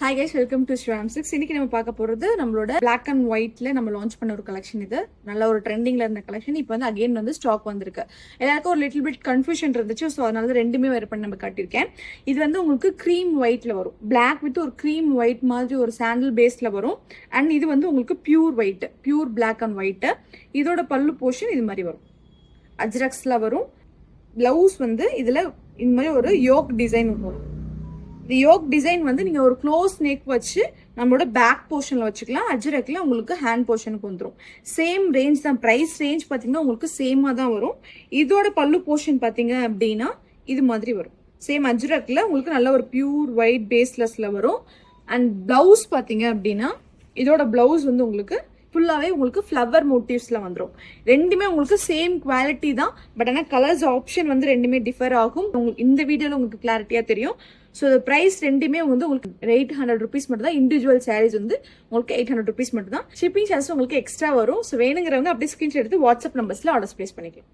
Hi guys, welcome to Shram 6. இன்னைக்கு நம்ம பார்க்க போறது நம்மளோட black and whiteல நம்ம லான்ச் பண்ண ஒரு கலெக்ஷன். இது நல்ல ஒரு ட்ரெண்டிங்ல இருந்த கலெக்ஷன். இப்போ வந்து அகைன் வந்து ஸ்டாக் வந்திருக்கு. எல்லாருக்கும் ஒரு லிட்டில் பிட் கன்ஃபியூஷன் இருந்துச்சு. ஸோ அதனால ரெண்டுமே வேர் பண்ணி நம்ம காட்டியிருக்கேன். இது வந்து உங்களுக்கு க்ரீம் ஒயிட்ல வரும். பிளாக் வித் ஒரு க்ரீம் ஒயிட் மாதிரி ஒரு சாண்டல் பேஸ்ல வரும். அண்ட் இது வந்து உங்களுக்கு pure white, pure black and white. இதோட பல்லு போர்ஷன் இது மாதிரி வரும். அஜ்ரக்ஸ்ல வரும். பிளவுஸ் வந்து இதுல இந்த மாதிரி ஒரு யோக் டிசைன் வரும். இந்த யோக் டிசைன் வந்து நீங்க ஒரு க்ளோஸ் நெக் வச்சு நம்மளோட பேக் போர்ஷன்ல வச்சுக்கலாம். அஜ்ரக்ல உங்களுக்கு ஹேண்ட் போர்ஷனுக்கு வந்துடும். சேம் ரேஞ்ச் தான். பிரைஸ் ரேஞ்ச் பாத்தீங்கன்னா உங்களுக்கு சேமா தான் வரும். இதோட பல்லு போர்ஷன் பாத்தீங்க அப்படின்னா இது மாதிரி வரும். சேம் அஜ்ரக்ல உங்களுக்கு நல்ல ஒரு பியூர் ஒயிட் பேஸ்லெஸ்ல வரும். அண்ட் பிளவுஸ் பாத்தீங்க அப்படின்னா இதோட பிளவுஸ் வந்து உங்களுக்கு ஃபுல்லாவே உங்களுக்கு ஃப்ளவர் மோட்டிவ்ஸ்ல வந்துடும். ரெண்டுமே உங்களுக்கு சேம் குவாலிட்டி தான். பட் ஆனால் கலர்ஸ் ஆப்ஷன் வந்து ரெண்டுமே டிஃபர் ஆகும். உங்களுக்கு இந்த வீடியோல உங்களுக்கு கிளாரிட்டியா தெரியும். ஸோ ப்ரைஸ் ரெண்டுமே வந்து உங்களுக்கு 800 rupees மட்டும் தான். இண்டிவிஜுவல் சாரீஸ் வந்து உங்களுக்கு 800 rupees மட்டும் தான். ஷிப்பிங் சார்ஜ் உங்களுக்கு எக்ஸ்ட்ரா வரும். ஸோ வேணுங்கிறவங்க அப்படியே ஸ்கிரீன்ஷாட் எடுத்து வாட்ஸ்அப் நம்பர்ஸ்ல ஆர்டர்ஸ் பிளேஸ் பண்ணிக்கலாம்.